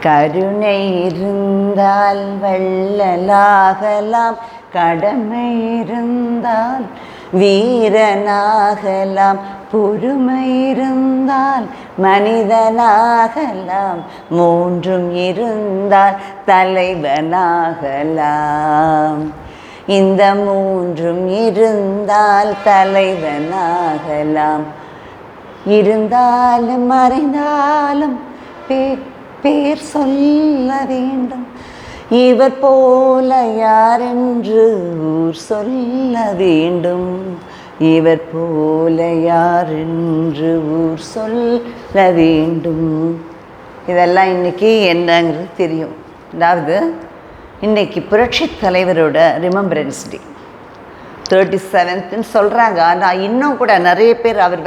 கருணை இருந்தால் வள்ளலாகலாம், கடமை இருந்தால் வீரனாகலாம், பொறுமை இருந்தால் மனிதனாகலாம், மூன்றும் இருந்தால் தலைவனாகலாம். இந்த மூன்றும் இருந்தால் தலைவனாகலாம். இருந்தாலும் மறைந்தாலும் பேர் சொல்ல வேண்டும், இவர் போல யாரென்று ஊர் சொல்ல வேண்டும், இவர் போல யாரென்று ஊர் சொல்ல வேண்டும். இதெல்லாம் இன்றைக்கி என்னங்கிறது தெரியும். அதாவது இன்றைக்கி புரட்சி தலைவரோட ரிமெம்பரன்ஸ் டே 37th சொல்கிறாங்க. ஆனால் இன்னும் கூட நிறைய பேர் அவர்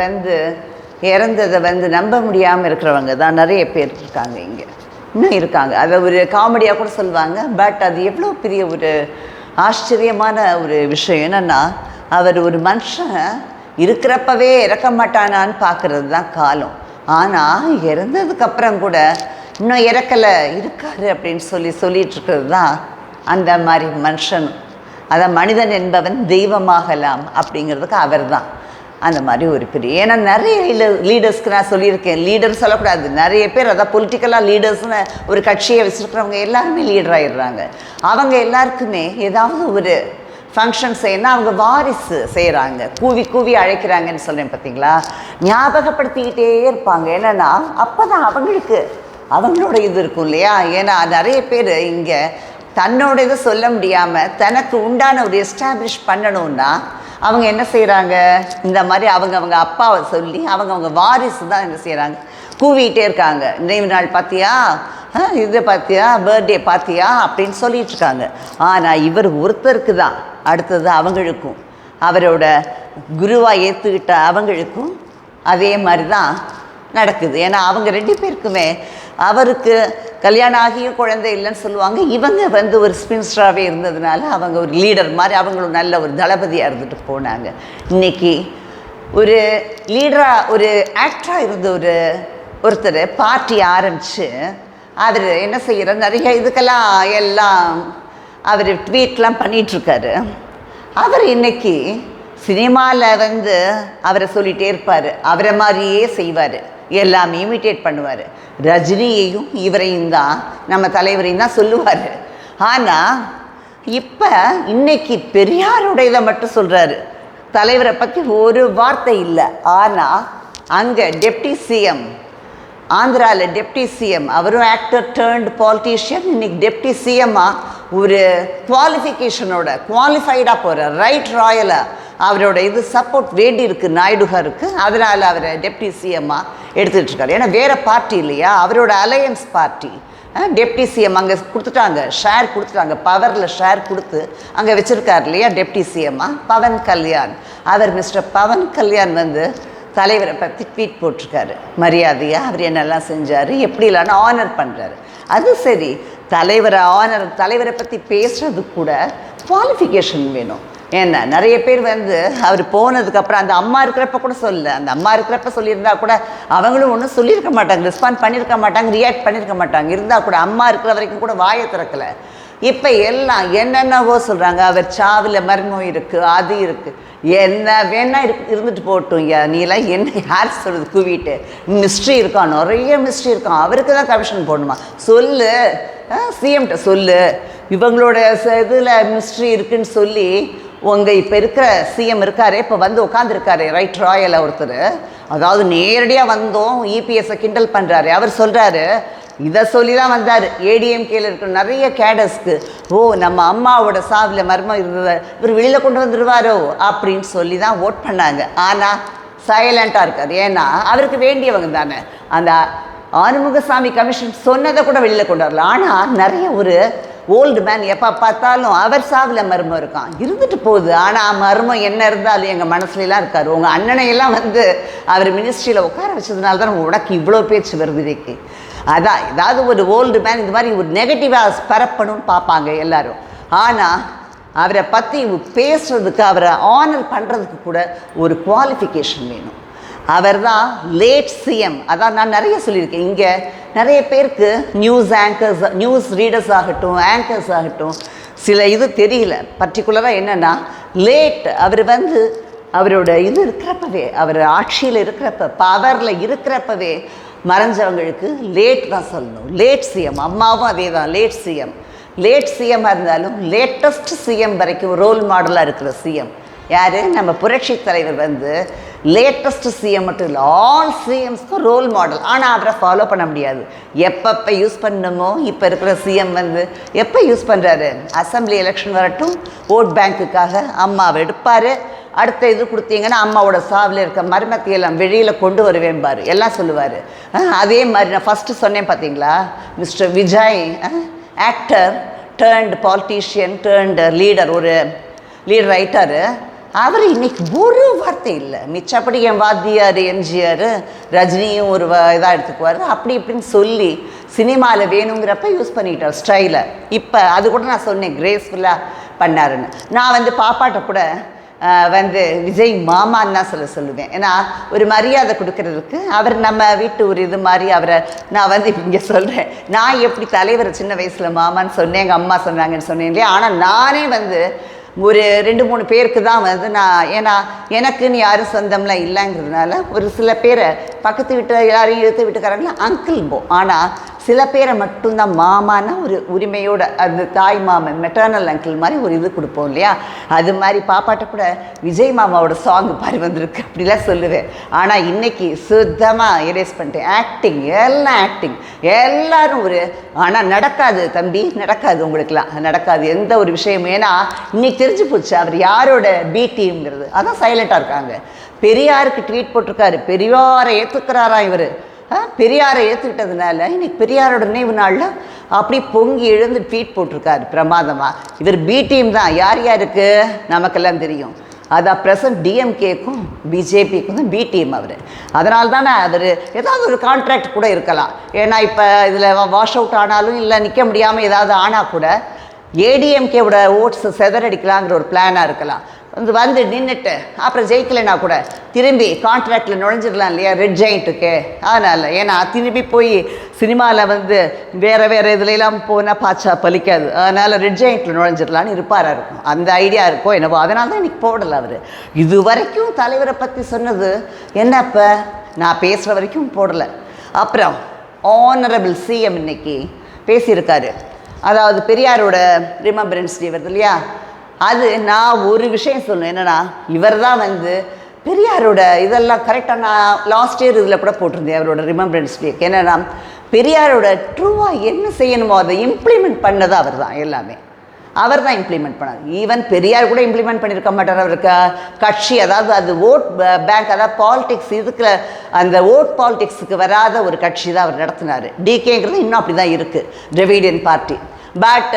இறந்ததை நம்ப முடியாமல் இருக்கிறவங்க தான் நிறைய பேர் இருக்காங்க, இங்கே இன்னும் இருக்காங்க. அதை ஒரு காமெடியாக கூட சொல்லுவாங்க. பட் அது எவ்வளோ பெரிய ஒரு ஆச்சரியமான ஒரு விஷயம். என்னென்னா, அவர் ஒரு மனுஷன் இருக்கிறப்பவே இறக்க மாட்டானான்னு பார்க்குறது தான் காலம். ஆனால் இறந்ததுக்கப்புறம் கூட இன்னும் இறக்கலை இருக்காரு அப்படின்னு சொல்லிட்டு இருக்கிறது தான் அந்த மாதிரி மனுஷன். அதான் மனிதன் என்பவன் தெய்வமாகலாம் அப்படிங்கிறதுக்கு அவர் தான் அந்த மாதிரி ஒரு பெரிய. ஏன்னா நிறைய லீடர்ஸ்க்கு நான் சொல்லியிருக்கேன், லீடர் சொல்லக்கூடாது, நிறைய பேர் அதான் பொலிட்டிக்கலாக லீடர்ஸ்னு ஒரு கட்சியை வச்சுருக்கிறவங்க எல்லாருமே லீடர் ஆகிடுறாங்க. அவங்க எல்லாருக்குமே ஏதாவது ஒரு ஃபங்க்ஷன் செய்யணும், அவங்க வாரிசு செய்கிறாங்க, கூவி கூவி அழைக்கிறாங்கன்னு சொல்கிறேன் பார்த்தீங்களா. ஞாபகப்படுத்திக்கிட்டே இருப்பாங்க. என்னென்னா அப்போ தான் அவங்களோட இது இருக்கும் இல்லையா. ஏன்னா நிறைய பேர் இங்கே தன்னோட இதை சொல்ல முடியாமல் தனக்கு உண்டான ஒரு எஸ்டாப்ளிஷ் பண்ணணுன்னா அவங்க என்ன செய்கிறாங்க, இந்த மாதிரி அவங்க அப்பாவை சொல்லி அவங்க வாரிசு தான் என்ன செய்கிறாங்க, கூவிகிட்டே இருக்காங்க. நினைவு நாள் பார்த்தியா, இது பார்த்தியா, பர்த்டே பார்த்தியா அப்படின்னு சொல்லிகிட்ருக்காங்க. ஆனால் இவர் ஒருத்தருக்கு தான் அடுத்தது அவங்களுக்கும், அவரோட குருவாக ஏற்றுக்கிட்ட அவங்களுக்கும் அதே மாதிரி தான் நடக்குது. ஏன்னா அவங்க 2 பேருக்குமே அவருக்கு கல்யாணம் ஆகியும் குழந்தை இல்லைன்னு சொல்லுவாங்க. இவங்க ஒரு ஸ்பின்ஸ்டராகவே இருந்ததுனால அவங்க ஒரு லீடர் மாதிரி அவங்களும் நல்ல ஒரு தளபதியாக இருந்துட்டு போனாங்க. இன்றைக்கி ஒரு லீடராக ஒரு ஆக்டராக இருந்த ஒருத்தர் பார்ட்டி ஆரம்பித்து அவர் என்ன செய்கிறார், நிறைய இதுக்கெல்லாம் எல்லாம் அவர் ட்வீட்லாம் பண்ணிகிட்ருக்காரு. அவர் இன்றைக்கி சினிமாவில் அவரை சொல்லிகிட்டே இருப்பார், அவரை மாதிரியே செய்வார், எல்லாமே இமிட்டேட் பண்ணுவார். ரஜினியையும் இவரையும் தான் நம்ம தலைவரையும் தான் சொல்லுவார். ஆனால் இப்போ இன்னைக்கு பெரியாருடையதை மட்டும் சொல்கிறாரு, தலைவரை பற்றி ஒரு வார்த்தை இல்லை. ஆனால் அங்கே டெப்டி சிஎம், ஆந்திராவில் டெப்டி சிஎம், அவரும் ஆக்டர் டர்ன்ட் பாலிட்டிஷியன், இன்னைக்கு டெப்டி சிஎம்மாக ஒரு குவாலிஃபைடாக போகிறார், ரைட் ராயலாக. அவரோட இது சப்போர்ட் வேண்டி இருக்குது நாயுடுகாருக்கு, அதனால் அவரை டெப்டி சிஎம்மாக எடுத்துகிட்ருக்காரு. ஏன்னா வேறு பார்ட்டி இல்லையா, அவரோட அலையன்ஸ் பார்ட்டி டெப்டி சிஎம் அங்கே கொடுத்துட்டாங்க, ஷேர் கொடுத்துட்டாங்க, பவரில் ஷேர் கொடுத்து அங்கே வச்சுருக்கார் இல்லையா டெப்டி சிஎம்மாக. பவன் கல்யாண், அவர் மிஸ்டர் பவன் கல்யாண் தலைவரை பற்றி ட்வீட் போட்டிருக்காரு, மரியாதையாக அவர் என்னெல்லாம் செஞ்சார், எப்படிலான்னு ஆனர் பண்ணுறாரு. அது சரி, தலைவரை பற்றி பேசுகிறது கூட குவாலிஃபிகேஷன் வேணும். ஏன்னா நிறைய பேர் அவர் போனதுக்கப்புறம் அந்த அம்மா இருக்கிறப்ப கூட அந்த அம்மா இருக்கிறப்ப சொல்லியிருந்தா கூட அவங்களும் ஒன்றும் சொல்லியிருக்க மாட்டாங்க, ரெஸ்பாண்ட் பண்ணியிருக்க மாட்டாங்க, ரியாக்ட் பண்ணியிருக்க மாட்டாங்க. இருந்தால் கூட அம்மா இருக்கிற வரைக்கும் கூட வாயை திறக்கலை. இப்போ எல்லாம் என்னென்னவோ சொல்கிறாங்க, அவர் சாவில் மர்மம் இருக்குது, அது இருக்குது, என்ன வேணா இருந்துட்டு போட்டோம். நீலாம் என்ன யார் சொல்கிறது, கூவிட்டு மிஸ்ட்ரி இருக்கான், நிறைய மிஸ்ட்ரி இருக்கான், அவருக்கு தான் கமிஷன் போடணுமா, சொல்லு சிஎம்கிட்ட சொல்லு, இவங்களோட இதில் மிஸ்ட்ரி இருக்குன்னு சொல்லி உங்கள் இப்போ இருக்கிற சிஎம் இருக்காரு, இப்போ உட்காந்துருக்காரு ரைட் ராயலாக ஒருத்தர், அதாவது நேரடியாக வந்தோம் இபிஎஸ்ஸை கிண்டல் பண்ணுறாரு. அவர் சொல்கிறாரு, இதை சொல்லி தான் வந்தார் ஏடிஎம்கேல இருக்கிற நிறைய கேடர்ஸ்க்கு, ஓ நம்ம அம்மாவோட சாவில் மர்மம் இருந்தது இவர் வெளியில் கொண்டு வந்துடுவாரோ அப்படின்னு சொல்லி தான் ஓட் பண்ணாங்க. ஆனால் சைலண்ட்டாக இருக்கார். ஏன்னா அவருக்கு வேண்டியவங்க தானே. அந்த ஆறுமுகசாமி கமிஷன் சொன்னதை கூட வெளியில் கொண்டு வரல. ஆனால் நிறைய ஒரு ஓல்டு மேன் எப்போ பார்த்தாலும் அவர் சாவில் மர்மம் இருக்கான், இருந்துட்டு போகுது. ஆனால் மர்மம் என்ன இருந்தாலும் எங்கள் மனசுலாம் இருக்கார். உங்கள் அண்ணனையெல்லாம் அவர் மினிஸ்ட்ரியில் உட்கார வச்சதுனால தான் உனக்கு இவ்வளோ பேச்சு வருது இதுக்கு. அதான் ஏதாவது ஒரு ஓல்டு மேன் இந்த மாதிரி ஒரு நெகட்டிவாக பரப்பணும்னு பார்ப்பாங்க எல்லோரும். ஆனால் அவரை பற்றி பேசுகிறதுக்கு, அவரை ஆனர் பண்ணுறதுக்கு கூட ஒரு குவாலிஃபிகேஷன் வேணும். அவர் தான் லேட் சிஎம். அதான் நான் நிறைய சொல்லியிருக்கேன். இங்கே நிறைய பேருக்கு நியூஸ் ரீடர்ஸ் ஆகட்டும், ஆங்கர்ஸ் ஆகட்டும், சில இது தெரியல. பர்டிகுலராக என்னென்னா லேட் அவர் வந்து அவரோட இது இருக்கிறப்பவே, அவர் ஆட்சியில் இருக்கிறப்ப, பவரில் இருக்கிறப்பவே மறைஞ்சவங்களுக்கு லேட் தான் சொல்லணும். Late CM. அம்மாவும் அதே தான், லேட் சிஎம். லேட் சிஎம்மாக இருந்தாலும் லேட்டஸ்ட் சிஎம் வரைக்கும் ரோல் மாடலாக இருக்கிற சிஎம் யார்? நம்ம புரட்சி தலைவர் வந்து லேட்டஸ்ட் சிஎம் மட்டும் இல்லை, ஆல் சிஎம்ஸ்க்கும் ரோல் மாடல். ஆனால் அவரை ஃபாலோ பண்ண முடியாது. எப்பப்போ யூஸ் பண்ணணுமோ இப்போ இருக்கிற சிஎம் வந்து எப்போ யூஸ் பண்ணுறாரு? அசம்பிளி எலெக்ஷன் வரட்டும், ஓட் பேங்க்குக்காக அம்மாவை எடுப்பார். அடுத்த இது கொடுத்தீங்கன்னா அம்மாவோட சாவில் இருக்க மர்மத்தையெல்லாம் வெளியில் கொண்டு வருவேன்பார், எல்லாம் சொல்லுவார். அதே மாதிரி நான் ஃபஸ்ட்டு சொன்னேன் பார்த்தீங்களா, mister Vijay actor டேர்ன்டு politician டேர்ன்டு leader, ஒரு லீடர் ஆயிட்டார். அவர் இன்னைக்கு ஒரு வார்த்தை இல்லை. மிச்சப்படி என் வாத்தியார் எம்ஜிஆர், ரஜினியும் ஒரு இதாக எடுத்துக்குவார், அப்படி இப்படின்னு சொல்லி சினிமாவில் வேணுங்கிறப்ப யூஸ் பண்ணிக்கிட்டார் ஸ்டைலை. இப்போ அது கூட நான் சொன்னேன் கிரேஸ்ஃபுல்லாக பண்ணாருன்னு. நான் வந்து பாப்பாட்ட கூட வந்து விஜய் மாமான்னு தான் சொல்லுவேன். ஏன்னா ஒரு மரியாதை கொடுக்கறதுக்கு அவர் நம்ம வீட்டு ஒரு இது மாதிரி அவரை நான் வந்து இங்கே சொல்கிறேன். நான் எப்படி தலைவர் சின்ன வயசில் மாமான்னு சொன்னேன், எங்கள் அம்மா சொன்னாங்கன்னு சொன்னேன் இல்லையா. ஆனால் நானே வந்து ஒரு 2-3 பேருக்கு தான் வந்து நான், ஏன்னா எனக்குன்னு யாரும் சொந்தம்லாம் இல்லைங்கிறதுனால ஒரு சில பேரை பக்கத்து வீட்டு யாரையும் எடுத்து வீட்டுக்காரங்களா அங்கிள்போ. ஆனால் சில பேரை மட்டும்தான் மாமானா ஒரு உரிமையோட, அந்த தாய் மாமன் மெட்டர்னல் அங்கிள் மாதிரி ஒரு இது கொடுப்போம் இல்லையா. அது மாதிரி பாப்பாட்ட கூட விஜய் மாமாவோட சாங் பாரு வந்திருக்கு அப்படிலாம் சொல்லுவேன். ஆனால் இன்னைக்கு சுத்தமாக எரேஸ் பண்ணிட்டேன். ஆக்டிங், எல்லாம் ஆக்டிங், எல்லாரும் ஒரு. ஆனால் நடக்காது தம்பி, நடக்காது, உங்களுக்குலாம் நடக்காது எந்த ஒரு விஷயம். ஏன்னா இன்னைக்கு தெரிஞ்சு போச்சு அவர் யாரோட பி டீம்ங்கிறது. அதான் சைலண்ட்டாக இருக்காங்க. பெரியாருக்கு ட்வீட் போட்டிருக்காரு, பெரியாரை ஏற்றுக்கிறாரா இவர். பெரியாரை ஏற்றுக்கிட்டதுனால இன்னைக்கு பெரியாரோட நினைவு நாளில் அப்படி பொங்கி எழுந்து ட்வீட் போட்டிருக்காரு பிரமாதமாக. இவர் பி டீம் தான். யார் யாருக்கு நமக்கெல்லாம் தெரியும். அதான் ப்ரெசன்ட் டிஎம்கேக்கும் பிஜேபிக்கும் தான் பி டீம் அவர். அதனால தானே அவர் ஏதாவது ஒரு கான்ட்ராக்ட் கூட இருக்கலாம். ஏன்னா இப்போ இதில் வாஷ் அவுட் ஆனாலும் இல்லை நிற்க முடியாமல் ஏதாவது ஆனால் கூட ஏடிஎம்கேவோட ஓட்ஸ் செதறடிக்கலாங்கிற ஒரு பிளானாக இருக்கலாம். வந்து நின்றுட்டு அப்புறம் ஜெயிக்கலைன்னா கூட திரும்பி கான்ட்ராக்டில் நுழைஞ்சிடலாம் இல்லையா ரெட் ஜெயிண்ட்டுக்கு. அதனால் ஏன்னா திரும்பி போய் சினிமாவில் வந்து வேறு இதுலலாம் போனால் பாச்சா பலிக்காது. அதனால் ரெட் ஜெயிண்ட்டில் நுழைஞ்சிடலான்னு இருப்பாராக இருக்கும். அந்த ஐடியா இருக்கோ என்னவோ, அதனால தான் இன்றைக்கி போடலை அவர். இது வரைக்கும் தலைவரை பற்றி சொன்னது என்னப்போ நான் பேசுகிற வரைக்கும் போடலை. அப்புறம் ஆனரபிள் சிஎம் இன்னைக்கு பேசியிருக்காரு. அதாவது பெரியாரோட ரிமெம்பரன்ஸ் டே வருது இல்லையா. அது நான் ஒரு விஷயம் சொல்லணும் என்னென்னா, இவர் தான் வந்து பெரியாரோட இதெல்லாம் கரெக்டாக நான் லாஸ்ட் இயர் இதில் கூட போட்டிருந்தேன் அவரோட ரிமெம்பரன்ஸ் டேக்கு. என்னென்னா பெரியாரோட ட்ரூவாக என்ன செய்யணுமோ அதை இம்ப்ளிமெண்ட் பண்ணது அவர் தான். எல்லாமே அவர் தான் இம்ப்ளிமெண்ட் பண்ணார். ஈவன் பெரியார் கூட இம்ப்ளிமெண்ட் பண்ணியிருக்க மாட்டார். அவருக்கு கட்சி, அதாவது அது ஓட் பேங்க், அதாவது பாலிடிக்ஸ், இதுக்கு அந்த ஓட் பாலிடிக்ஸுக்கு வராத ஒரு கட்சி தான் அவர் நடத்தினார். டிகேங்கிறது இன்னும் அப்படி தான் இருக்குது, டிராவிடியன் பார்ட்டி. பட்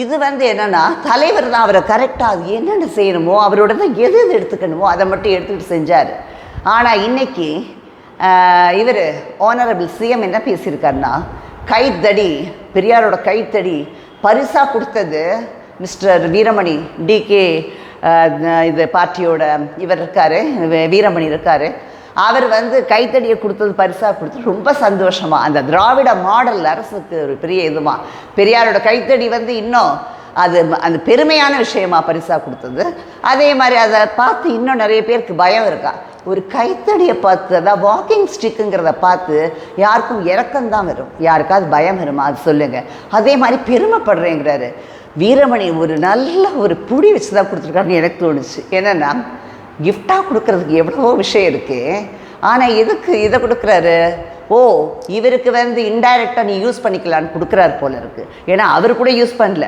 இது வந்து என்னென்னா தலைவர் தான் அவரை கரெக்டாக அது என்னென்ன செய்யணுமோ அவரோட தான் எது எடுத்துக்கணுமோ அதை மட்டும் எடுத்துக்கிட்டு செஞ்சார். ஆனால் இன்றைக்கி இவர் ஆனரபிள் சிஎம் என்ன பேசியிருக்காருன்னா, கைத்தடி, பெரியாரோட கைத்தடி பரிசாக கொடுத்தது மிஸ்டர் வீரமணி, டிகே இது பார்ட்டியோட இவர் இருக்கார், வீரமணி இருக்கார். அவர் வந்து கைத்தடியை கொடுத்தது பரிசாக கொடுத்து ரொம்ப சந்தோஷமாக அந்த திராவிட மாடல் அரசுக்கு ஒரு பெரிய இதுமா. பெரியாரோட கைத்தடி வந்து இன்னும் அது அந்த பெருமையான விஷயமா பரிசாக கொடுத்தது. அதே மாதிரி அதை பார்த்து இன்னும் நிறைய பேருக்கு பயம் இருக்கா. ஒரு கைத்தடியை பார்த்து, அதான் வாக்கிங் ஸ்டிக்குங்கிறத பார்த்து யாருக்கும் இறக்கம்தான் வரும், யாருக்காவது பயம் வருமா அது சொல்லுங்கள். அதே மாதிரி பெருமைப்படுறேங்கிறாரு வீரமணி. ஒரு நல்ல ஒரு புடி வச்சு தான் கொடுத்துருக்காருன்னு எனக்கு தோணுச்சு. என்னென்னா கிஃப்டாக கொடுக்கறதுக்கு எவ்வளவோ விஷயம் இருக்குது. ஆனால் எதுக்கு இதை கொடுக்குறாரு? ஓ, இவருக்கு வந்து இன்டைரக்டாக நீ யூஸ் பண்ணிக்கலான்னு கொடுக்குறாரு போல இருக்குது. ஏன்னா அவர் கூட யூஸ் பண்ணல.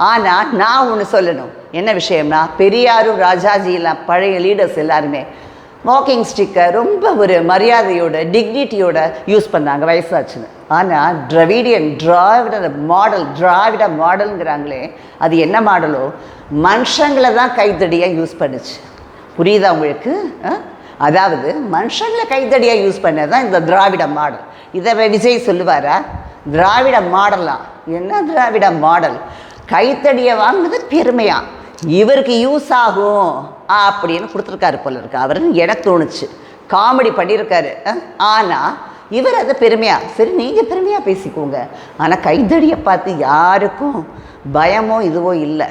ஆனால் நான் ஒன்று சொல்லணும், என்ன விஷயம்னா பெரியாரும் ராஜாஜியெல்லாம் பழைய லீடர்ஸ் எல்லாருமே வாக்கிங் ஸ்டிக்கை ரொம்ப ஒரு மரியாதையோட டிக்னிட்டியோட யூஸ் பண்ணாங்க வயசாச்சுன்னு. ஆனால் திராவிட மாடலுங்கிறாங்களே, அது என்ன மாடலோ மனுஷங்களை தான் கைத்தடியாக யூஸ் பண்ணுச்சு. புரியுதா உங்களுக்கு? அதாவது மனுஷங்களை கைத்தடியாக யூஸ் பண்ணது தான் இந்த திராவிட மாடல். இதை விஜய் சொல்லுவாரா? திராவிட மாடலாம் என்ன திராவிட மாடல்? கைத்தடியை வாங்கினது பெருமையாக இவருக்கு யூஸ் ஆகும் அப்படின்னு கொடுத்துருக்காரு போல இருக்கு அவருன்னு எனக்கு தோணுச்சு. காமெடி பண்ணியிருக்காரு. ஆனால் இவர் அதை பெருமையாக, சரி நீங்கள் பெருமையாக பேசிக்கோங்க, ஆனால் கைதடியை பார்த்து யாருக்கும் பயமோ இதுவோ இல்லை.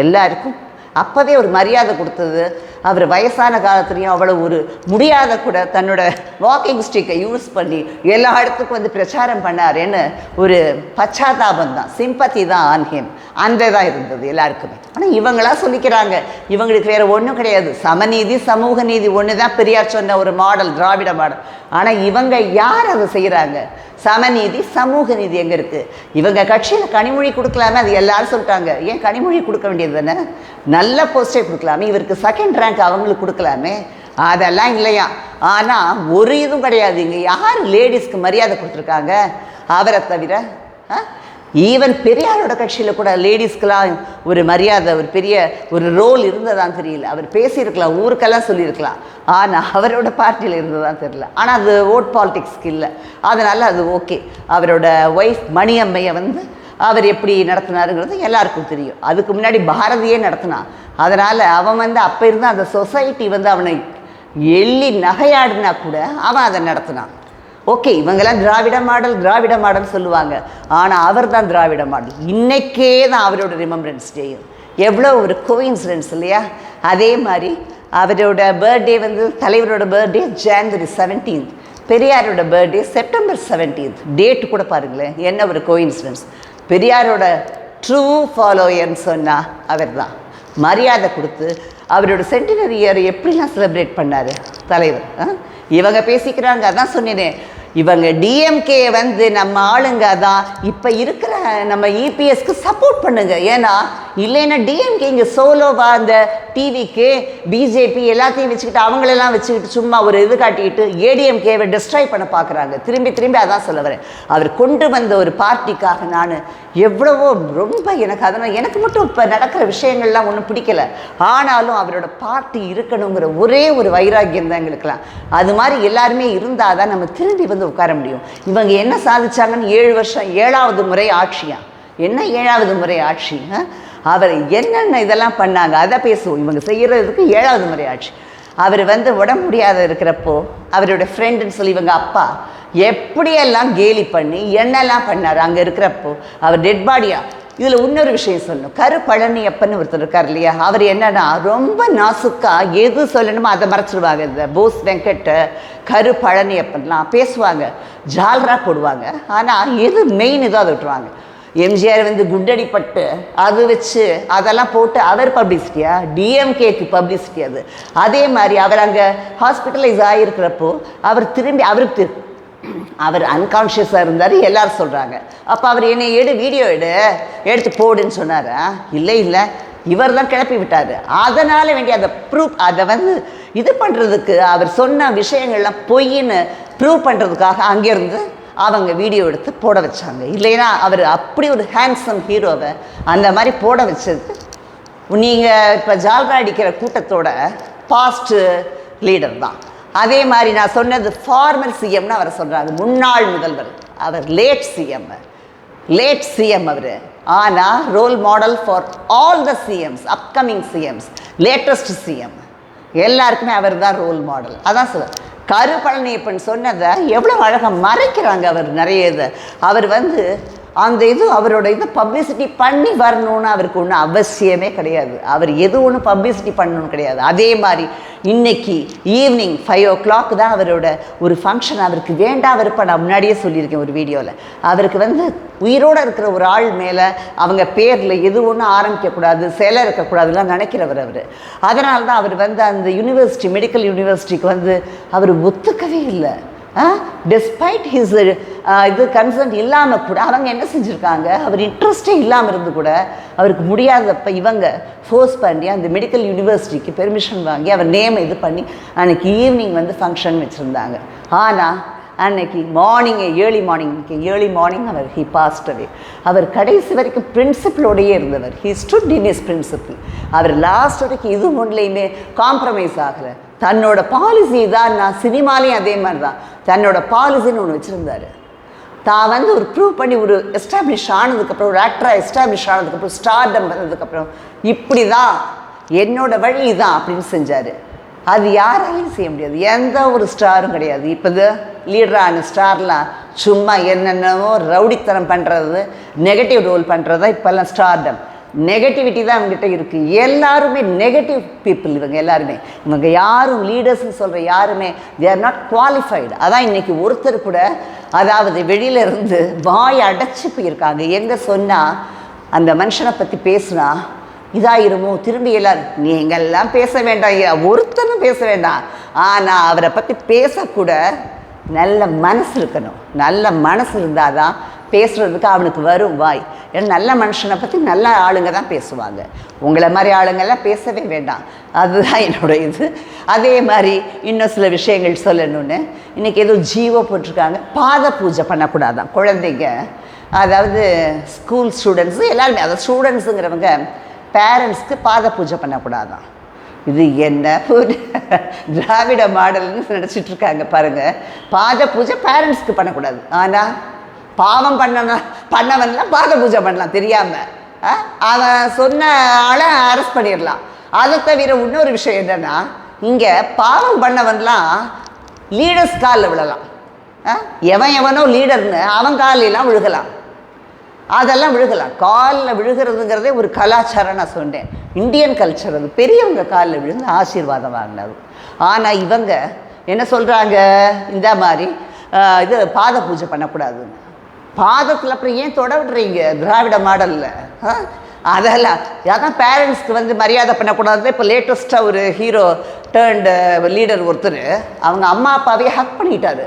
எல்லாருக்கும் அப்போவே ஒரு மரியாதை கொடுத்தது. அவர் வயசான காலத்துலேயும் அவ்வளோ ஒரு முடியாத கூட தன்னோட வாக்கிங் ஸ்டிக்கை யூஸ் பண்ணி எல்லா இடத்துக்கும் வந்து பிரச்சாரம் பண்ணாருன்னு ஒரு பச்சாதாபம் தான், சிம்பத்தி தான் ஆன் ஹிம், அந்த தான் இருந்தது எல்லாருக்குமே. ஆனால் இவங்களா சொல்லிக்கிறாங்க, இவங்களுக்கு வேறு ஒன்றும் கிடையாது, சமநீதி சமூக நீதி ஒன்று தான் பெரியார் சொன்ன ஒரு மாடல், திராவிட மாடல். ஆனால் இவங்க யார் அதை செய்கிறாங்க? சமநீதி சமூக நீதி எங்கே இருக்குது? இவங்க கட்சியில் கனிமொழி கொடுக்கலாமே, அது எல்லாரும் சொல்லிட்டாங்க. ஏன் கனிமொழி கொடுக்க வேண்டியது தானே? நல்ல போஸ்டே கொடுக்கலாமே, இவருக்கு செகண்ட் ரேங்க் அவங்களுக்கு கொடுக்கலாமே, அதெல்லாம் இல்லையா. ஆனால் ஒரு இதுவும் கிடையாது. இங்கே யார் லேடிஸ்க்கு மரியாதை கொடுத்துருக்காங்க அவரை தவிர? ஈவன் பெரியாரோட கட்சியில் கூட லேடிஸ்க்கெலாம் ஒரு மரியாதை, ஒரு பெரிய ஒரு ரோல் இருந்ததான் தெரியல. அவர் பேசியிருக்கலாம், ஊருக்கெல்லாம் சொல்லியிருக்கலாம், ஆனால் அவரோட பார்ட்டியில் இருந்ததான் தெரியல. ஆனால் அது ஓட் பாலிட்டிக்ஸ்க்கு இல்லை, அதனால் அது ஓகே. அவரோட ஒய்ஃப் மணியம்மையை வந்து அவர் எப்படி நடத்தினாருங்கிறது எல்லாருக்கும் தெரியும். அதுக்கு முன்னாடி பாரதியே நடத்தினான். அதனால் அவன் வந்து அப்போ இருந்த அந்த சொசைட்டி வந்து அவனை எள்ளி நகையாடினா கூட அவன் அதை நடத்தினான். ஓகே, இவங்கெல்லாம் திராவிட மாடல் சொல்லுவாங்க, ஆனால் அவர் தான் திராவிட மாடல். இன்றைக்கே தான் அவரோட ரிமெம்பரன்ஸ் டேயும். எவ்வளோ ஒரு கோயின்சிடன்ஸ் இல்லையா? அதே மாதிரி அவரோட பர்த்டே வந்து, தலைவரோட பர்த்டே January 17th, பெரியாரோட பர்த்டே September 17th. டேட்டு கூட பாருங்களேன், என்ன ஒரு கோயின்சிடன்ஸ். பெரியாரோட ட்ரூ ஃபாலோயர்னு சொன்னால் அவர் தான். மரியாதை கொடுத்து அவரோட சென்டினரி இயர் எப்படிலாம் செலிப்ரேட் பண்ணார் தலைவர். இவங்க பேசிக்கிறாங்க, அதான் சொன்னேனே, இவங்க டிஎம்கே வந்து நம்ம ஆளுங்க தான் இப்போ இருக்கிற நம்ம இபிஎஸ்க்கு சப்போர்ட் பண்ணுங்க. ஏன்னா இல்லைன்னா டிஎம்கே இங்கே சோலோவா அந்த டிவிக்கு பிஜேபி எல்லாத்தையும் வச்சுக்கிட்டு அவங்களெல்லாம் வச்சுக்கிட்டு சும்மா ஒரு இது காட்டிக்கிட்டு ஏடிஎம்கேவை டிஸ்ட்ராய் பண்ண பார்க்குறாங்க. திரும்பி அதான் சொல்ல வரேன். அவர் கொண்டு வந்த ஒரு பார்ட்டிக்காக நான் எவ்வளவோ ரொம்ப எனக்கு மட்டும் இப்போ நடக்கிற விஷயங்கள்லாம் ஒன்றும் பிடிக்கல. ஆனாலும் அவரோட பார்ட்டி இருக்கணுங்கிற ஒரே ஒரு வைராக்கியம் தான் எங்களுக்கெல்லாம். அது மாதிரி எல்லாருமே இருந்தால் தான் நம்ம திரும்பி வந்து உட்கார முடியும். இவங்க என்ன சாதிச்சாங்கன்னு 7 வருஷம் 7வது முறை ஆட்சியா? என்ன 7வது முறை ஆட்சி? அவர் என்னென்ன இதெல்லாம் பண்ணாங்க அதை பேசுவோம். இவங்க செய்கிறதுக்கு 7வது முறை ஆட்சி. அவர் வந்து உடம்பு முடியாத இருக்கிறப்போ அவரோட ஃப்ரெண்டுன்னு சொல்லி இவங்க அப்பா எப்படியெல்லாம் கேலி பண்ணி என்னெல்லாம் பண்ணார் அங்கே இருக்கிறப்போ. அவர் டெட் பாடியா. இதில் இன்னொரு விஷயம் சொல்லணும், கருப்பழனியப்பன்னு ஒருத்தர் இருக்கார் இல்லையா, அவர் என்னன்னா ரொம்ப நாசுக்காக எது சொல்லணுமோ அதை மறைச்சிடுவாங்க. இந்த போஸ் வெங்கட் கருப்பழனியப்பன்லாம் பேசுவாங்க, ஜால்ரா போடுவாங்க, ஆனால் எது மெயின் இதோ அதை விட்டுருவாங்க. எம்ஜிஆர் வந்து குண்டடிப்பட்டு அது வச்சு அதெல்லாம் போட்டு அவர் பப்ளிசிட்டியா? டிஎம்கேக்கு பப்ளிசிட்டி அது. அதே மாதிரி அவர் அங்கே ஹாஸ்பிட்டலைஸ் ஆகியிருக்கிறப்போ அவர் அன்கான்ஷியஸாக இருந்தார், எல்லோரும் சொல்கிறாங்க. அப்போ அவர் என்னை வீடியோ எடுத்து போடுன்னு சொன்னார். இல்லை இவர் தான் கிளப்பி விட்டார். அதனால் வேண்டிய அந்த ப்ரூஃப், அதை வந்து இது பண்ணுறதுக்கு அவர் சொன்ன விஷயங்கள்லாம் பொய்ன்னு ப்ரூவ் பண்ணுறதுக்காக அங்கேருந்து அவங்க வீடியோ எடுத்து போட வச்சாங்க. இல்லைன்னா அவர் அப்படி ஒரு ஹேண்ட்ஸம் ஹீரோவை அந்த மாதிரி போட வச்சது. நீங்கள் இப்போ ஜால்ரா அடிக்கிற கூட்டத்தோட பாஸ்ட் லீடர் தான். அதே மாதிரி நான் சொன்னது ஃபார்மர் சிஎம்னு அவரை சொல்கிறாங்க, முன்னாள் முதல்வர். அவர் லேட் சிஎம் அவர். ஆனால் role model for all the CMs, upcoming CMs, latest CM எல்லாருக்குமே அவர் தான் ரோல் மாடல். அதான் சொல்ல கருப்பழனியப்பன் சொன்னதை எவ்வளோ அழகாக மறைக்கிறாங்க அவர் நிறைய இதை. அவர் வந்து அந்த அவரோட பப்ளிசிட்டி பண்ணி வரணும்னு அவருக்கு ஒன்றும் அவசியமே கிடையாது. அவர் எது ஒன்றும் பப்ளிசிட்டி பண்ணணும்னு கிடையாது. அதே மாதிரி இன்னைக்கு ஈவினிங் 5 o'clock தான் அவரோட ஒரு ஃபங்க்ஷன். அவருக்கு வேண்டாம் விருப்பம், நான் முன்னாடியே சொல்லியிருக்கேன் ஒரு வீடியோவில். அவருக்கு வந்து உயிரோடு இருக்கிற ஒரு ஆள் மேலே அவங்க பேரில் எது ஒன்றும் ஆரம்பிக்கக்கூடாது, சிலை இருக்கக்கூடாதுலாம் நினைக்கிறவர் அவர். அதனால தான் அவர் வந்து அந்த யூனிவர்சிட்டி, மெடிக்கல் யூனிவர்சிட்டிக்கு வந்து அவர் ஒத்துக்கவே இல்லை. டெஸ்பைட் ஹிஸ் கன்சர்ன் இல்லாமல் கூட அவங்க என்ன செஞ்சுருக்காங்க, அவர் இன்ட்ரெஸ்டே இல்லாமல் இருந்து கூட அவருக்கு முடியாதப்போ இவங்க ஃபோர்ஸ் பண்ணி அந்த மெடிக்கல் யூனிவர்சிட்டிக்கு பெர்மிஷன் வாங்கி அவர் நேம் இது பண்ணி அன்றைக்கி ஈவினிங் வந்து ஃபங்க்ஷன் வச்சுருந்தாங்க. ஆனால் அன்னைக்கு ஏர்லி மார்னிங் அவர் ஹி பாஸ்ட் அவே. அவர் கடைசி வரைக்கும் பிரின்சிபிளோடையே இருந்தவர். He stood in his principle. அவர் லாஸ்ட் வரைக்கும் இது ஒன்றுலையுமே காம்ப்ரமைஸ் ஆகலை. தன்னோட பாலிசி தான். நான் சினிமாலேயும் அதே மாதிரி தான் தன்னோட பாலிசின்னு ஒன்று வச்சுருந்தார். தான் வந்து ஒரு ப்ரூவ் பண்ணி ஒரு எஸ்டாப்ளிஷ் ஆனதுக்கப்புறம், ஒரு ஆக்டராக எஸ்டாப்ளிஷ் ஆனதுக்கப்புறம், ஸ்டார்டம் வந்ததுக்கப்புறம் இப்படி தான் என்னோட வழி தான் அப்படின்னு செஞ்சார். அது யாராலையும் செய்ய முடியாது. எந்த ஒரு ஸ்டாரும் கிடையாது. இப்போ லீடரான ஸ்டார்லாம் சும்மா என்னென்னவோ ரவுடித்தனம் பண்ணுறது, நெகட்டிவ் ரோல் பண்ணுறது தான் இப்போல்லாம் ஸ்டார்டம். நெகட்டிவிட்டி தான் அவங்ககிட்ட இருக்குது. எல்லாருமே நெகட்டிவ் பீப்புள். இவங்க யாரும் லீடர்ஸ்ன்னு சொல்கிற யாருமே தே ஆர் நாட் குவாலிஃபைடு. அதான் இன்றைக்கி ஒருத்தர் கூட அதாவது வெளியிலேருந்து வாய் அடைச்சி போயிருக்காங்க. எங்கே சொன்னால் அந்த மனுஷனை பற்றி பேசுனா இதாயிருமோ, திரும்பி எல்லாரும் நீங்கள்லாம் பேச வேண்டாம் ஐயா, ஒருத்தனும் பேச வேண்டாம். ஆனால் அவரை பற்றி பேசக்கூட நல்ல மனசு இருக்கணும். நல்ல மனசு இருந்தால் தான் பேசுகிறதுக்கு அவனுக்கு வரும் வாய். ஏன்னா நல்ல மனுஷனை பற்றி நல்ல ஆளுங்க தான் பேசுவாங்க. உங்களை மாதிரி ஆளுங்கள்லாம் பேசவே வேண்டாம். அதுதான் என்னோட இது. அதே மாதிரி இன்னும் சில விஷயங்கள் சொல்லணுன்னு, இன்றைக்கி ஏதோ ஜீவோ போட்டிருக்காங்க, பாத பூஜை பண்ணக்கூடாதான் குழந்தைங்க. அதாவது ஸ்கூல் ஸ்டூடெண்ட்ஸு எல்லாருமே, அதாவது ஸ்டூடெண்ட்ஸுங்கிறவங்க பேரண்ட்ஸ்க்கு பாத பூஜை பண்ணக்கூடாதான். இது என்ன ஒரு திராவிட மாடல்னு நினச்சிட்ருக்காங்க பாருங்கள். பாத பூஜை பேரண்ட்ஸ்க்கு பண்ணக்கூடாது. ஆனால் பாவம் பண்ணவன்லாம் பாத பூஜை பண்ணலாம் தெரியாமல். அவன் சொன்ன ஆளை அரெஸ்ட் பண்ணிடலாம். அதை தவிர இன்னொரு விஷயம் என்னென்னா, இங்கே பாவம் பண்ணவன்லாம் லீடர்ஸ் காலில் விழலாம். எவனோ லீடர்னு அவன் காலெல்லாம் விழுகலாம். அதெல்லாம் விழுகலாம். காலில் விழுகிறதுங்கிறதே ஒரு கலாச்சாரம். நான் சொன்னேன், இந்தியன் கல்ச்சர். அது பெரியவங்க காலில் விழுந்து ஆசீர்வாதம் வாங்கினது. ஆனால் இவங்க என்ன சொல்கிறாங்க, இந்த மாதிரி இது பாத பூஜை பண்ணக்கூடாதுன்னு. பாதத்தில் அப்புறம் ஏன் தொட விடுறீங்க திராவிட மாடலில்? அதெல்லாம் அதான் பேரண்ட்ஸ்க்கு மரியாதை பண்ணக்கூடாது. இப்போ லேட்டஸ்ட்டாக ஒரு ஹீரோ டேர்ன்டு லீடர் ஒருத்தர் அவங்க அம்மா அப்பாவே ஹக் பண்ணிட்டாரு.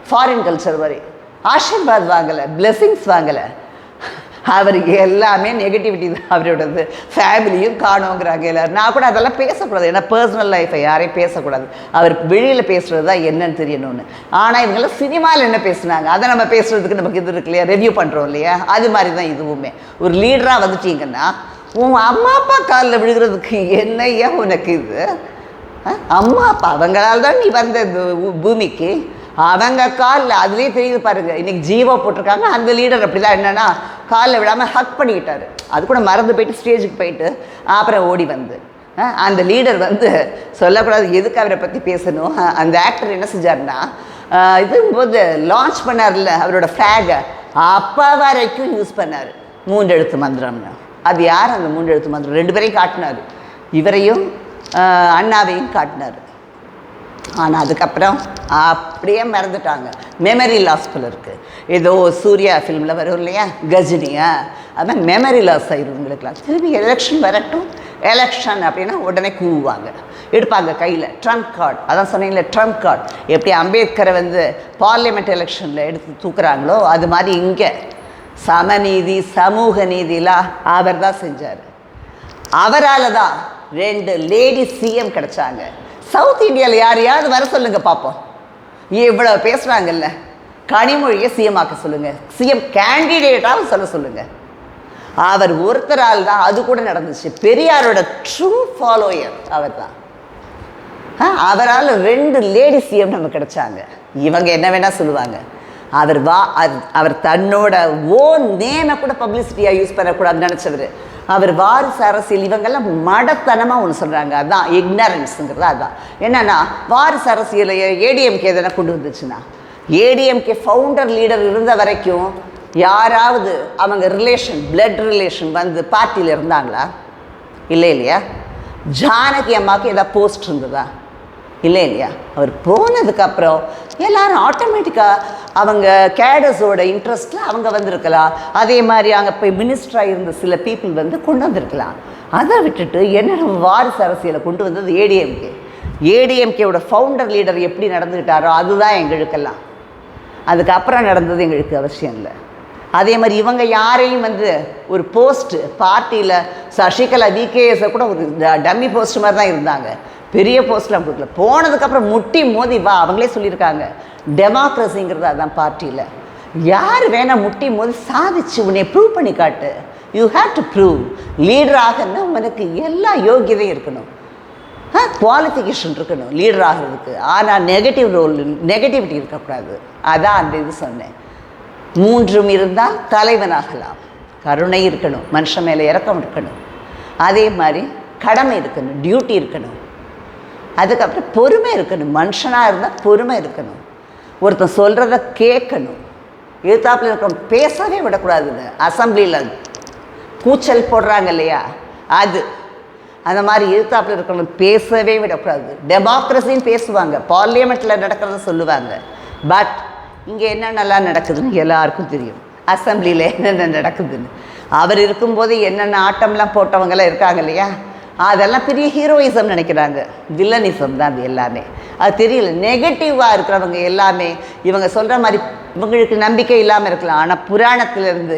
ஃபாரின் கல்ச்சர் வரை ஆசீர்வாத் வாங்கலை, பிளெஸிங்ஸ் வாங்கலை. அவருக்கு எல்லாமே நெகட்டிவிட்டி தான். அவரோடது ஃபேமிலியும் காணோங்கிறாங்க எல்லோரும். நான் கூட அதெல்லாம் பேசக்கூடாது, ஏன்னா பர்சனல் லைஃப்பை யாரையும் பேசக்கூடாது. அவர் வெளியில் பேசுகிறது தான் என்னன்னு தெரியணும்னு. ஆனால் இவங்கெல்லாம் சினிமாவில் என்ன பேசுனாங்க அதை நம்ம பேசுகிறதுக்கு நமக்கு இது இருக்கு இல்லையா, ரிவ்யூ பண்ணுறோம் இல்லையா, அது மாதிரி தான் இதுவுமே. ஒரு லீடராக வந்துட்டீங்கன்னா உன் அம்மா அப்பா காலில் விழுகிறதுக்கு என்னையா உனக்கு இது? அம்மா அப்பா அவங்களால் தான் நீ வந்த பூமிக்கு. அவங்க காலில் அதுலேயே தெரியுது பாருங்கள். இன்றைக்கி ஜீவோ போட்டிருக்காங்க. அந்த லீடர் அப்படி தான் என்னென்னா காலில் விடாமல் ஹக் பண்ணிக்கிட்டாரு. அது கூட மறந்து போயிட்டு ஸ்டேஜுக்கு போயிட்டு அப்புறம் ஓடி அந்த லீடர் சொல்லக்கூடாது, எதுக்கு அவரை பற்றி பேசணும். அந்த ஆக்டர் என்ன செஞ்சார்னா, இதும்போது லான்ச் பண்ணார்ல அவரோட ஃப்ளாகை, அப்போ வரைக்கும் யூஸ் பண்ணார் 3 எழுத்து மந்திரம்னு. அது யார் அந்த 3 எழுத்து மந்திரம்? 2 பேரையும் காட்டினார், இவரையும் அண்ணாவையும் காட்டினார். ஆனால் அதுக்கப்புறம் அப்படியே மறந்துட்டாங்க. மெமரி லாஸ் போல் இருக்குது. ஏதோ சூர்யா ஃபிலிமில் வரும் இல்லையா, கஜினியா, அதுதான் மெமரி லாஸ் ஆகிருவங்களுக்குலாம். திரும்பி எலெக்ஷன் வரட்டும், எலெக்ஷன் அப்படின்னா உடனே கூவுவாங்க, எடுப்பாங்க கையில் ட்ரம்ப் கார்டு. அதான் சொன்னீங்களே ட்ரம்ப் கார்டு. எப்படி அம்பேத்கரை பார்லிமெண்ட் எலெக்ஷனில் எடுத்து தூக்குறாங்களோ அது மாதிரி இங்கே சமநீதி சமூக நீதிலாம் அவர் தான் செஞ்சார். அவரால் தான் 2 லேடி சிஎம் கிடச்சாங்க. சவுத் இந்தியாவில் யாரையாவது வர சொல்லுங்கள் பார்ப்போம். இவ்வளோ பேசுகிறாங்கல்ல, கனிமொழியை சிஎம் ஆக்க சொல்லுங்கள், சிஎம் கேண்டிடேட்டாக சொல்ல சொல்லுங்கள். அவர் ஒருத்தரால் தான் அது கூட நடந்துச்சு. பெரியாரோட ட்ரூ ஃபாலோயர் அவர் தான். அவரால் 2 லேடி சிஎம் நமக்கு கிடைச்சாங்க. இவங்க என்ன வேணால் சொல்லுவாங்க. அவர் தன்னோட ஓன் நேமை கூட பப்ளிசிட்டியாக யூஸ் பண்ணக்கூடாதுன்னு நினச்சவர். அவர் வாரிசு அரசியல். இவங்கெல்லாம் மடத்தனமாக ஒன்று சொல்கிறாங்க, அதுதான் இக்னரன்ஸுங்கிறது. அதுதான் என்னென்னா, வாரிசு அரசியலை ஏடிஎம்கே எதனா கொண்டு வந்துச்சுன்னா, ஏடிஎம்கே ஃபவுண்டர் லீடர் இருந்த வரைக்கும் யாராவது அவங்க ரிலேஷன் பிளட் ரிலேஷன் பார்ட்டியில் இருந்தாங்களா? இல்லை இல்லையா? ஜானகி அம்மாவுக்கு ஏதாவது போஸ்ட் இருந்ததா? இல்லை இல்லையா? அவர் போனதுக்கப்புறம் எல்லோரும் ஆட்டோமேட்டிக்காக அவங்க கேடர்ஸோட இன்ட்ரெஸ்ட்டில் அவங்க வந்திருக்கலாம். அதே மாதிரி அங்கே போய் மினிஸ்டராக இருந்த சில பீப்புள் கொண்டு வந்திருக்கலாம். அதை விட்டுட்டு என்ன வாரிசு அரசியலை கொண்டு வந்தது ஏடிஎம்கே. ஏடிஎம்கேவோட ஃபவுண்டர் லீடர் எப்படி நடந்துக்கிட்டாரோ அதுதான் எங்களுக்கெல்லாம். அதுக்கப்புறம் நடந்தது எங்களுக்கு அவசியம் இல்லை. அதே மாதிரி இவங்க யாரையும் ஒரு போஸ்ட்டு பார்ட்டியில் சசிகலா விகேஎஸை கூட ஒரு டம்மி போஸ்ட் மாதிரி தான் இருந்தாங்க. பெரிய போஸ்ட்லாம் கொடுக்கல. போனதுக்கப்புறம் முட்டி மோதி அவங்களே சொல்லியிருக்காங்க, டெமோக்ரஸிங்கிறது அதுதான் பார்ட்டியில். யார் வேணால் முட்டி மோதி சாதிச்சு உன்னை ப்ரூவ் பண்ணி காட்டு. You have to prove. Leader ஆகன்னா உனக்கு எல்லா யோகியதையும் இருக்கணும், குவாலிஃபிகேஷன் இருக்கணும் லீடர் ஆகிறதுக்கு. ஆனால் நெகட்டிவிட்டி இருக்கக்கூடாது. அதான் அந்த இது சொன்னேன். 3 இருந்தால் தலைவனாகலாம். கருணை இருக்கணும், மனுஷன் மேலே இறக்கம் இருக்கணும், அதே மாதிரி கடமை இருக்கணும், டியூட்டி இருக்கணும். அதுக்கப்புறம் பொறுமை இருக்கணும். மனுஷனாக இருந்தால் பொறுமை இருக்கணும். ஒருத்தன் சொல்கிறத கேட்கணும். எதிர்த்தாப்பில் இருக்க பேசவே விடக்கூடாதுன்னு அசம்பிளியில் கூச்சல் போடுறாங்க இல்லையா, அது அந்த மாதிரி எதிர்த்தாப்பில் இருக்கணும் பேசவே விடக்கூடாது. டெமோக்ரஸின்னு பேசுவாங்க, பார்லிமெண்ட்டில் நடக்கிறத சொல்லுவாங்க. பட் இங்கே என்னென்னலாம் நடக்குதுன்னு எல்லாருக்கும் தெரியும். அசம்பிளியில் என்னென்ன நடக்குதுன்னு அவர் இருக்கும்போது என்னென்ன ஆட்டம்லாம் போட்டவங்களாம் இருக்காங்க இல்லையா, அதெல்லாம் பெரிய ஹீரோயிசம் நினைக்கிறாங்க. வில்லனிசம் தான் அது எல்லாமே. அது தெரியல. நெகட்டிவாக இருக்கிறவங்க எல்லாமே இவங்க சொல்கிற மாதிரி இவங்களுக்கு நம்பிக்கை இல்லாமல் இருக்கலாம். ஆனால் புராணத்துலேருந்து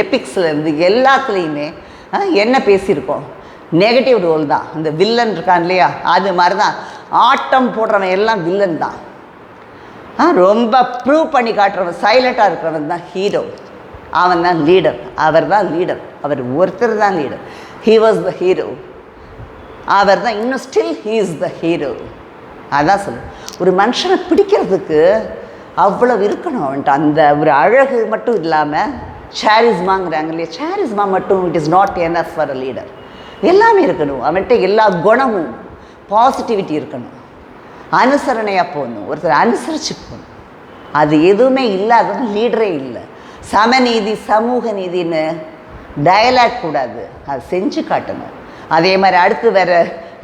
எபிக்ஸ்லேருந்து எல்லாத்துலேயுமே என்ன பேசியிருக்கோம், நெகட்டிவ் ரோல் தான். இந்த வில்லன் இருக்கான் இல்லையா, அது மாதிரி தான் ஆட்டம் போடுறவன் எல்லாம் வில்லன் தான். ரொம்ப ப்ரூவ் பண்ணி காட்டுறவன் சைலண்ட்டாக இருக்கிறவன் தான் ஹீரோ. அவன் தான் லீடர். அவர் தான் லீடர். அவர் ஒருத்தர் தான் leader. He was the hero. அவர் தான் இன்னும் still he is the hero. அதான் சொல்லு. ஒரு மனுஷனை பிடிக்கிறதுக்கு அவ்வளவு இருக்கணும் அவன்ட்டு. அந்த ஒரு அழகு மட்டும் இல்லாமல் சாரிஸ்மாங்கிறாங்க இல்லையா, சாரிஸ்மா மட்டும் it is not enough for a leader. எல்லாமே இருக்கணும் அவன்கிட்ட. எல்லா குணமும் பாசிட்டிவிட்டி இருக்கணும். அனுசரணையாக போகணும். ஒருத்தர் அனுசரித்து போகணும். அது எதுவுமே இல்லாதது லீடரே இல்லை. சமநீதி சமூக நீதின்னு டயலாக் கூடாது, அது செஞ்சு காட்டணும். அதே மாதிரி அடுத்து வேறு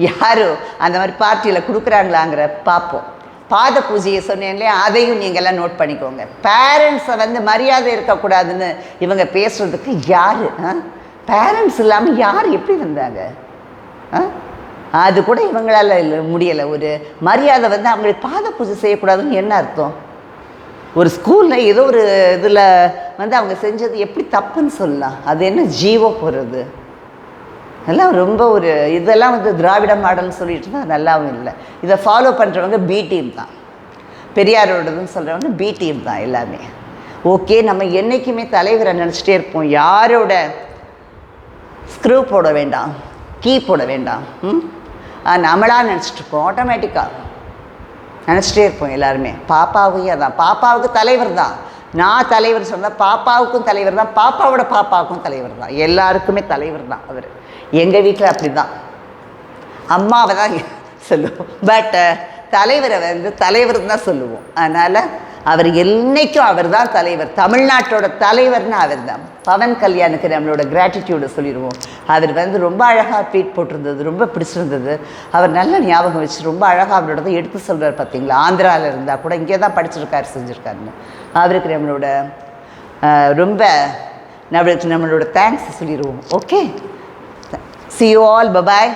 யாரும் அந்த மாதிரி பார்ட்டியில் கொடுக்குறாங்களாங்கிற பார்ப்போம். பாத பூஜையை சொன்னேன் இல்லையா, அதையும் நீங்கள்லாம் நோட் பண்ணிக்கோங்க. பேரண்ட்ஸை மரியாதை இருக்கக்கூடாதுன்னு இவங்க பேசுகிறதுக்கு யார், பேரண்ட்ஸ் இல்லாமல் யார் எப்படி வந்தாங்க? அது கூட இவங்களால முடியலை. ஒரு மரியாதை அவங்களுக்கு பாத பூஜை செய்யக்கூடாதுன்னு என்ன அர்த்தம்? ஒரு ஸ்கூலில் ஏதோ ஒரு இதில் அவங்க செஞ்சது எப்படி தப்புன்னு சொல்லலாம்? அது என்ன ஜீவோ போகிறது? அதெல்லாம் ரொம்ப ஒரு இதெல்லாம் திராவிட மாடல்னு சொல்லிட்டு தான் நல்லாவும் இல்லை. இதை ஃபாலோ பண்ணுறவங்க பி டீம் தான். பெரியாரோடதுன்னு சொல்கிறவங்க பி டீம் தான் எல்லாமே. ஓகே, நம்ம என்றைக்குமே தலைவரை நினச்சிட்டே இருப்போம். யாரோட ஸ்க்ரூ போட வேண்டாம், கீ போட வேண்டாம். நம்மளாக நினச்சிட்ருப்போம். ஆட்டோமேட்டிக்காக நினச்சிட்டே இருப்போம் எல்லாருமே. பாப்பாவையும் அதான், பாப்பாவுக்கு தலைவர் தான். நான் தலைவர் சொன்னால் பாப்பாவுக்கும் தலைவர் தான், பாப்பாவோட பாப்பாவுக்கும் தலைவர் தான், எல்லாருக்குமே தலைவர் தான் அவர். எங்கள் வீட்டில் அப்படி தான், அம்மாவை தான் சொல்லுவோம். பட் தலைவரை தலைவர் தான் சொல்லுவோம். அதனால் அவர் என்றைக்கும் அவர் தான் தலைவர். தமிழ்நாட்டோட தலைவர்னு அவர் தான். பவன் கல்யாணுக்கு நம்மளோட கிராட்டிடியூடை சொல்லிடுவோம். அவர் ரொம்ப அழகாக ட்வீட் போட்டிருந்தது, ரொம்ப பிடிச்சிருந்தது. அவர் நல்ல ஞாபகம் வச்சு ரொம்ப அழகாக அவரோட எடுத்து சொல்கிறார். பார்த்தீங்களா, ஆந்திராவில் இருந்தால் கூட இங்கே தான் படிச்சிருக்காரு, செஞ்சுருக்காருன்னு. அவருக்கு நம்மளோட ரொம்ப நம்மளோட தேங்க்ஸ் சொல்லிடுவோம். Okay, see you all, bye bye.